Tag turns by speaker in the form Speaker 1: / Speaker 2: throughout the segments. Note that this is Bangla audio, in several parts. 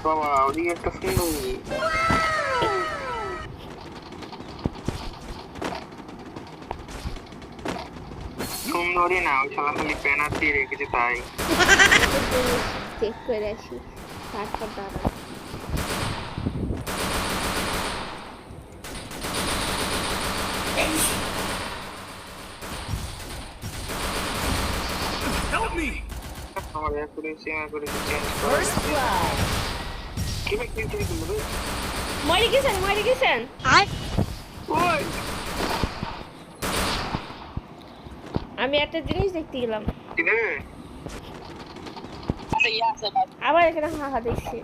Speaker 1: বাবা ওদিকে একটা সুন্দরী সুন্দরী না ওই শালা খালি ব্যানার দিয়ে রেখেছে তাই
Speaker 2: চেক করে আসি তারপর দাঁড়া
Speaker 1: আমার অ্যাকুরেসি চেঞ্জ
Speaker 3: First blood.
Speaker 1: কি বলবো
Speaker 2: মরে গেছেন
Speaker 1: ওই
Speaker 2: আমি একটা জিনিস দেখতে গেলাম
Speaker 1: কি রে
Speaker 2: আবার এখানে হাহা দেখছি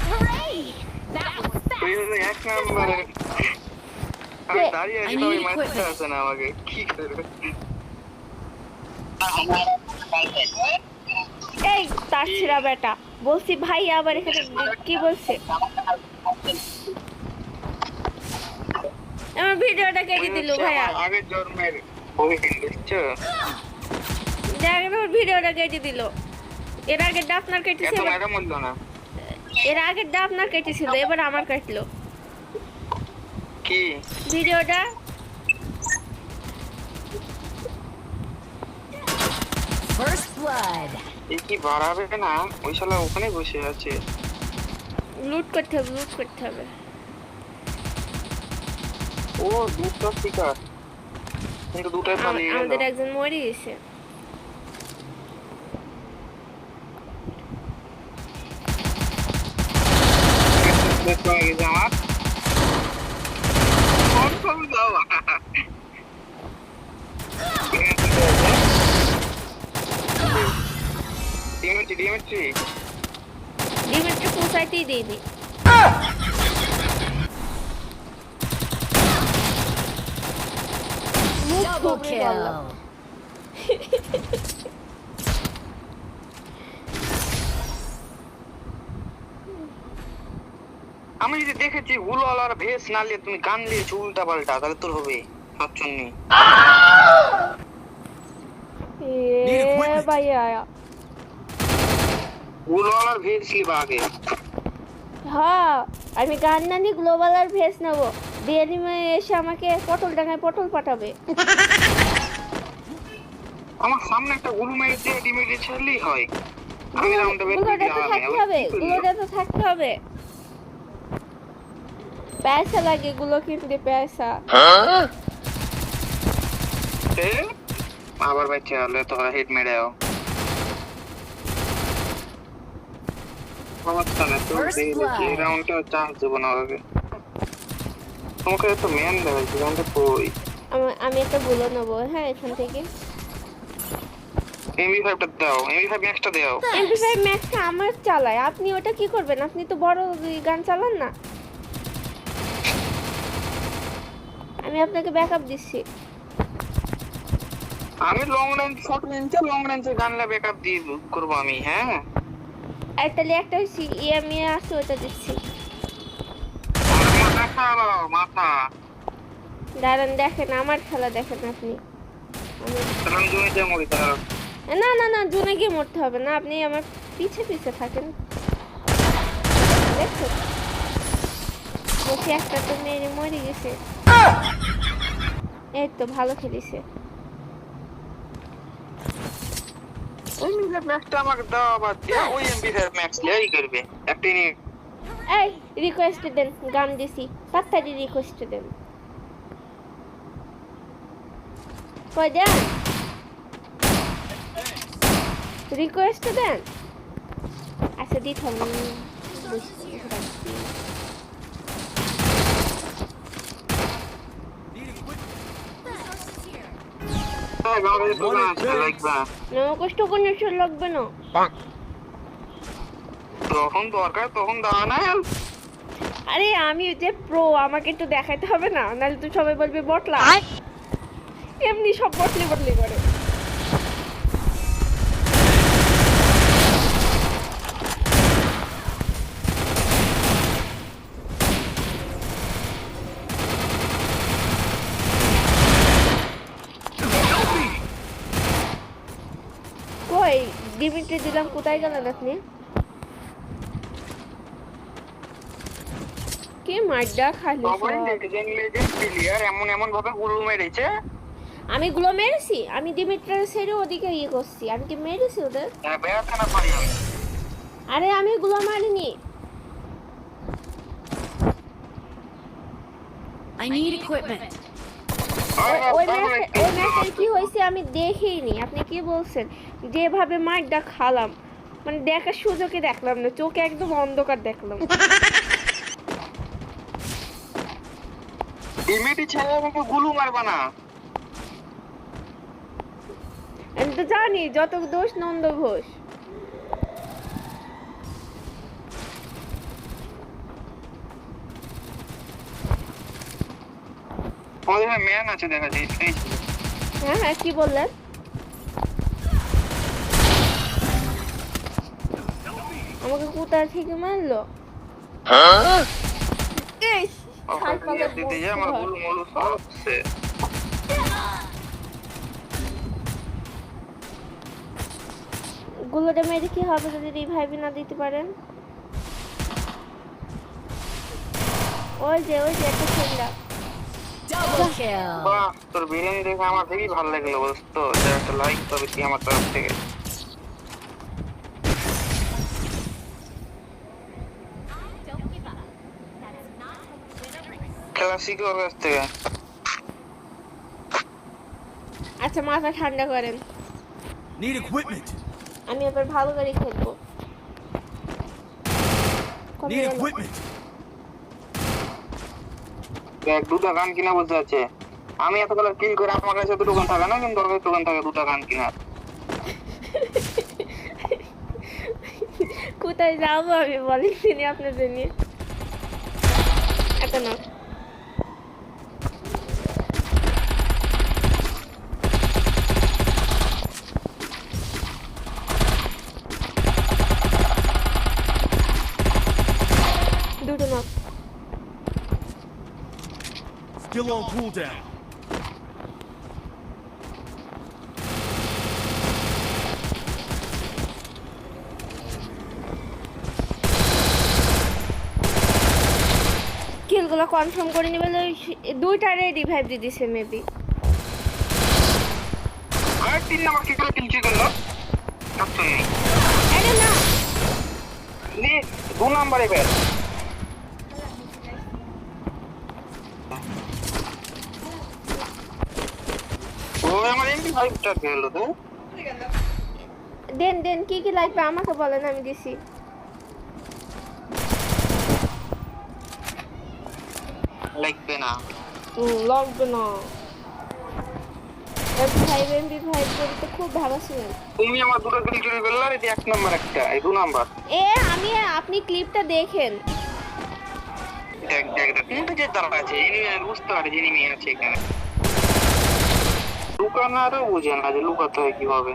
Speaker 3: Hooray! That was
Speaker 1: তুই হলো এক নম্বরে আমি দাঁড়িয়ে আছি তো ওই মারতে আসে না আমাকে কি করবে
Speaker 2: এই তার ছিড়া বেটা বলছি ভাই আবার এখানে কি বলছে আমার ভিডিওটা কেটে দিল ভাইয়া
Speaker 1: আগে জন্মের ওই দেখছো
Speaker 2: দেখেন আমার ভিডিওটা কেটে দিল এর আগে আপনার কেটেছে
Speaker 1: এত ম্যাডাম বললো না
Speaker 2: এর আগে আপনার কেটেছিল এবার আমার কাটলো
Speaker 1: কি
Speaker 2: ভিডিওটা
Speaker 3: first blood.
Speaker 1: এই কি বাড়াবে না ওই শালা ওখানে বসে আছে
Speaker 2: লুট করতে হবে
Speaker 1: ও দুটো স্পিকার কিন্তু দুটোই পালিয়ে গেল
Speaker 2: আমাদের একজন মরে গেছে
Speaker 1: দেখতে গেছে আমার ফোন ফোন দাও ডিএমএটি
Speaker 2: ডিমেট্রি পৌঁছাইতেই দিইনি
Speaker 3: Double kill.
Speaker 1: আমি যদি দেখেছি হুলওয়ালার ভেস না নিয়ে তুমি গান নিয়েছো উল্টা পাল্টা তাহলে তোর হবে সচ্ছন্নি
Speaker 2: ভাইয়া
Speaker 1: হুলওয়ালার ভেস লিবা আগে
Speaker 2: হ্যাঁ আমি গান না নিয়ে গ্লোবাল আর ভেস নেবো ডিএনএমে এসে আমাকে পটল ডাঙায় পটল পাঠাবে
Speaker 1: আমার সামনে একটা গুরু মেরে দিয়ে ডিমেটে ছাড়লেই হয় আমি রাউন্ডে বের করে
Speaker 2: গুলোটা তো থাকতে হবে পয়সা লাগে গুলো কিনতে পয়সা
Speaker 1: আবার বাচ্চা হলে তোরা হিট মেরেও সমস্যা নেই তো এই রাউন্ডটা চান্স দেবো না ওকে তোমাকে তো ম্যান দেখাচ্ছি রাউন্ডটা কই
Speaker 2: আমি একটা গুলো নেবো হ্যাঁ এখান থেকে
Speaker 1: এমভি5টা দাও এমভি5 ম্যাক্সটা দাও
Speaker 2: এমপি5 ম্যাক্সটা আমার চালায় আপনি ওটা কি করবেন আপনি তো বড় গান চালান না আমি আপনাকে ব্যাকআপ দিচ্ছি
Speaker 1: আমি লং রেঞ্জ শর্ট রেঞ্জে লং রেঞ্জে গানলা ব্যাকআপ দিয়ে করব আমি হ্যাঁ
Speaker 2: আর তাহলে একটা ইএমএ আছে ওটা দিচ্ছি
Speaker 1: মাথা
Speaker 2: দাঁড়ান দেখেন আমার খেলা দেখেন আপনি
Speaker 1: আমি জমিতে মরি তার
Speaker 2: না জুনে গিয়ে মরতে হবে না আপনি আমার পিছে থাকেন দেখো বসে একটা তো মেরে মরে গেছে এই তো ভালো খেলিছে
Speaker 1: ওই ম্যাক্সটা আমাকে দাও আবার দিয়া ওই এমভি5 ম্যাক্স লেই করবে একটা নি
Speaker 2: এই রিকোয়েস্ট দেন গান দিছি তাড়াতাড়ি রিকোয়েস্ট দেন কই দেন রিকোয়েস্ট দেন আচ্ছা দিতাম কষ্ট কোনো লাগবে না
Speaker 1: তখন দরকার তখন দাও না
Speaker 2: আরে আমি যে প্রো আমাকে একটু দেখাইতে হবে না নাহলে তো সবাই বলবে বটলা এমনি সব বটলি করে ডিমিট্রি দিলাম, কোথায় গেলেন আপনি? কি মারডা খালি
Speaker 1: সবাই
Speaker 2: সব।
Speaker 1: লেজেন্ড প্লেয়ার এমন এমন ভাবে গুলো মেরেছে।
Speaker 2: আমি গুলো মেরেছি, আমি ডিমিট্রির ছেড়ে ওদিকে ইয়ে করছি, আমি কি মেরেছি ওদের?
Speaker 1: বেড়াতে না পারি আমি।
Speaker 2: আরে আমি গুলো মারিনি।
Speaker 3: I need equipment.
Speaker 2: ওই ম্যাচের কি হয়েছে আমি দেখিনি। আপনি কি বলছেন? যেভাবে মারডা খালাম, মানে দেখার সুযোগে দেখলাম না, চোখে একদম অন্ধকার দেখলাম।
Speaker 1: ডিমিটি ছেলে আমাকে গুলো মারবা না।
Speaker 2: আমি তো জানি যত দোষ নন্দ ঘোষ।
Speaker 1: আমাদের ম্যান আছে দেখা যায়। এই
Speaker 2: হ্যাঁ হ্যাঁ, কি বললেন? আমাকে কোথা থেকে মারলো? এই
Speaker 1: ওকে দিতে যায় আমার গুলো মলু সবছে।
Speaker 2: গুলোটা মেরে কি হবে যদি রিভাইভ না দিতে পারেন? ওই যে একটা ছেলে।
Speaker 3: Double kill.
Speaker 1: বাহ, তোর বিরিয়ানি দেখে আমার খুবই ভালো লাগলো দোস্ত। এটা একটা লাইক পাবি তুই আমার তরফ থেকে। খেলা শিখে ওর কাছ থেকে।
Speaker 2: আচ্ছা মাথা ঠান্ডা করেন,
Speaker 4: Need equipment.
Speaker 2: আমি এবার ভালো করে খেলবো। কবে
Speaker 4: Need
Speaker 2: গেল?
Speaker 4: equipment.
Speaker 1: দেখ দুটা গান কিনা বলতে আছে। আমি এতগুলো কিল করে আমার কাছে দুটো গান থাকে না, কিন্তু ওর কাছে দোকান থাকে দুটা গান কিনা।
Speaker 2: কোথায় যাবো আমি বলেন তিনি আপনাদের নিয়ে? এত না দুটো না।
Speaker 4: Still on cooldown.
Speaker 2: কিলগুলো কনফার্ম করে নিবে, দুইটারে রিভাইভ দিয়ে দিছে মেবি।
Speaker 1: আর 3 নাম্বার কি করে কিল করলো? অপশন নেই।
Speaker 2: আরে না,
Speaker 1: নে 2 নাম্বারে বের। ও আমার এমপি 5টা খেললো তো।
Speaker 2: দেন কি লাগবে আমাকে বলেন, আমি দিছি।
Speaker 1: লাগবে না।
Speaker 2: লাগবে না। এমপি5 করে তো খুব ভালো ছিলেন।
Speaker 1: তুমি আমার দুটো কিল চুরি করলে, আর এটা 1 নাম্বার একটা, এই 2 নাম্বার।
Speaker 2: আপনি ক্লিপটা দেখেন।
Speaker 1: দেখ কিন্তু যে তারা আছে এনিমি বুঝতে পারে যে এনিমি আছে এখানে। লুকানোরও বুঝে না যে লুকাতে হয় কিভাবে।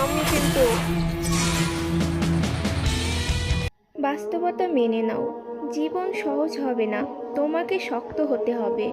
Speaker 2: আমি কিন্তু বাস্তবতা মেনে নাও, জীবন সহজ হবে না, তোমাকে শক্ত হতে হবে।